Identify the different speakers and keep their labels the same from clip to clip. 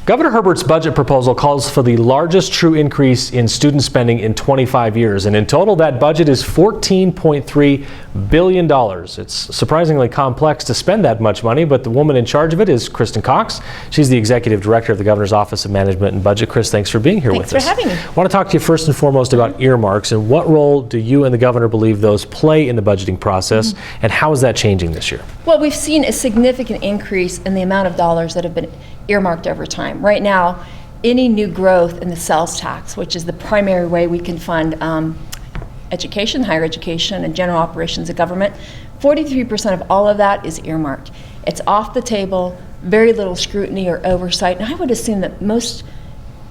Speaker 1: Governor Herbert's budget proposal calls for the largest true increase in student spending in 25 years. And in total, that budget is $14.3 billion. It's surprisingly complex to spend that much money, but the woman in charge of it is Kristen Cox. She's the executive director of the Governor's Office of Management and Budget. Chris, thanks for being here with us.
Speaker 2: Thanks for having me.
Speaker 1: I want to talk to you first and foremost about earmarks and what role do you and the governor believe those play in the budgeting process, and how is that changing this year?
Speaker 2: Well, we've seen a significant increase in the amount of dollars that have been earmarked over time. Right now, any new growth in the sales tax, which is the primary way we can fund education, higher education, and general operations of government, 43% of all of that is earmarked. It's off the table, very little scrutiny or oversight, and I would assume that most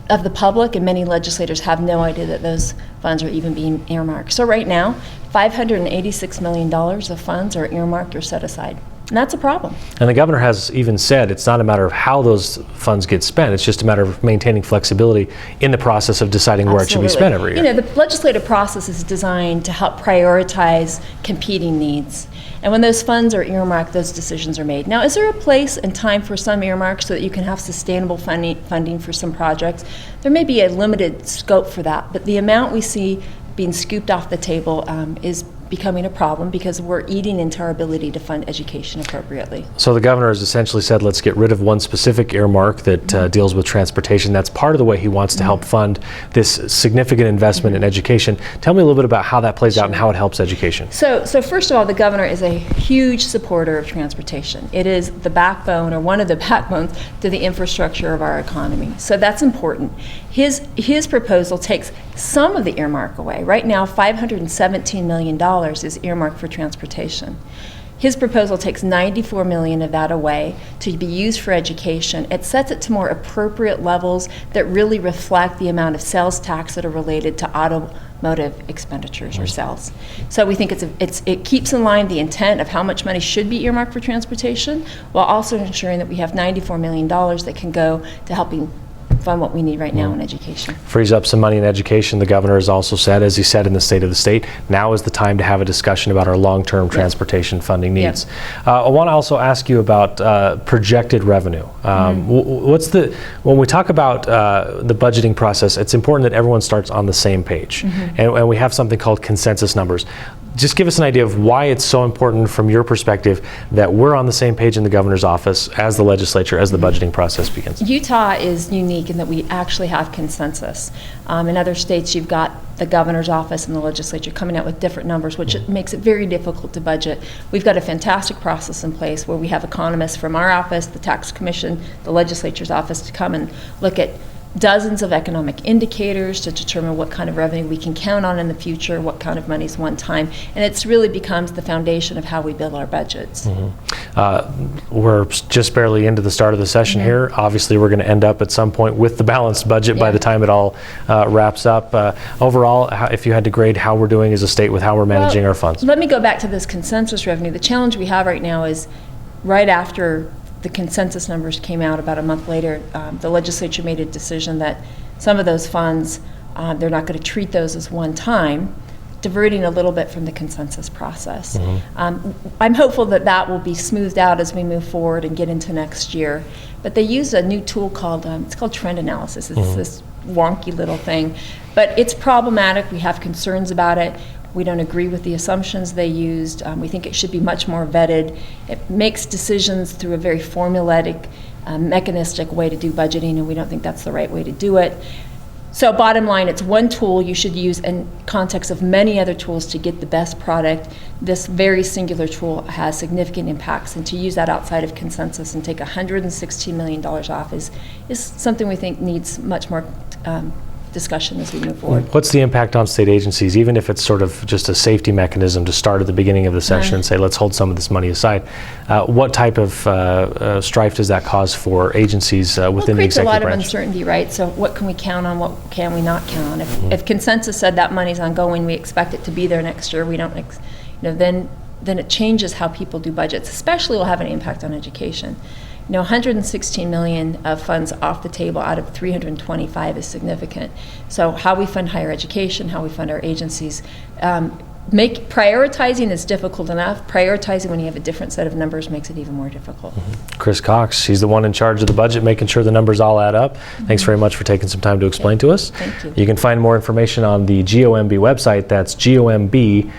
Speaker 2: of the public and many legislators have no idea that those funds are even being earmarked. So right now, $586 million of funds are earmarked or set aside. And that's a problem. And
Speaker 1: the governor has even said it's not a matter of how those funds get spent, it's just a matter of maintaining flexibility in the process of deciding where it should be spent every year.
Speaker 2: You know, the legislative process is designed to help prioritize competing needs. And when those funds are earmarked, those decisions are made. Now, is there a place and time for some earmarks so that you can have sustainable funding for some projects? There may be a limited scope for that, but the amount we see being scooped off the table is becoming a problem because we're eating into our ability to fund education appropriately.
Speaker 1: So the governor has essentially said, let's get rid of one specific earmark that deals with transportation. That's part of the way he wants to help fund this significant investment in education. Tell me a little bit about how that plays out and how it helps education.
Speaker 2: So first of all, the governor is a huge supporter of transportation. It is the backbone, or one of the backbones, to the infrastructure of our economy. So that's important. His proposal takes some of the earmark away. Right now, $517 million is earmarked for transportation. His proposal takes $94 million of that away to be used for education. It sets it to more appropriate levels that really reflect the amount of sales tax that are related to automotive expenditures or sales. So we think it keeps in line the intent of how much money should be earmarked for transportation, while also ensuring that we have $94 million that can go to helping fund what we need right now in education.
Speaker 1: Frees up some money in education. The governor has also said, as he said in the State of the State, now is the time to have a discussion about our long-term transportation funding needs. I want to also ask you about projected revenue. When we talk about the budgeting process, it's important that everyone starts on the same page, and we have something called consensus numbers. Just give us an idea of why it's so important from your perspective that we're on the same page in the governor's office as the legislature, as the budgeting process begins.
Speaker 2: Utah is unique in that we actually have consensus. In other states, you've got the governor's office and the legislature coming out with different numbers, which makes it very difficult to budget. We've got a fantastic process in place where we have economists from our office, the tax commission, the legislature's office to come and look at dozens of economic indicators to determine what kind of revenue we can count on in the future, what kind of money is one time, and it's really becomes the foundation of how we build our budgets.
Speaker 1: We're just barely into the start of the session here. Obviously, we're going to end up at some point with the balanced budget by the time it all wraps up. Overall, if you had to grade how we're doing as a state with how we're managing our funds.
Speaker 2: Let me go back to this consensus revenue. The challenge we have right now is right after the consensus numbers came out about a month later, the legislature made a decision that some of those funds, they're not going to treat those as one time, diverting a little bit from the consensus process. I'm hopeful that that will be smoothed out as we move forward and get into next year. But they use a new tool called, it's called trend analysis. It's this wonky little thing, but it's problematic. We have concerns about it. We don't agree with the assumptions they used. We think it should be much more vetted. It makes decisions through a very formulaic, mechanistic way to do budgeting, and we don't think that's the right way to do it. So bottom line, it's one tool you should use in context of many other tools to get the best product. This very singular tool has significant impacts, and to use that outside of consensus and take $116 million off is something we think needs much more discussion as we move forward.
Speaker 1: What's the impact on state agencies, even if it's sort of just a safety mechanism to start at the beginning of the session and say, let's hold some of this money aside? What type of strife does that cause for agencies within the executive branch?
Speaker 2: It creates a lot of uncertainty, right? So what can we count on, what can we not count on? If consensus said that money's ongoing, we expect it to be there next year, we don't, then it changes how people do budgets, especially will have an impact on education. 116 million of funds off the table out of 325 is significant. So how we fund higher education, how we fund our agencies, prioritizing is difficult enough. Prioritizing when you have a different set of numbers makes it even more difficult.
Speaker 1: Chris Cox, he's the one in charge of the budget, making sure the numbers all add up. Thanks very much for taking some time to explain to us.
Speaker 2: Thank you.
Speaker 1: You can find more information on the GOMB website. That's gomb.utah.gov.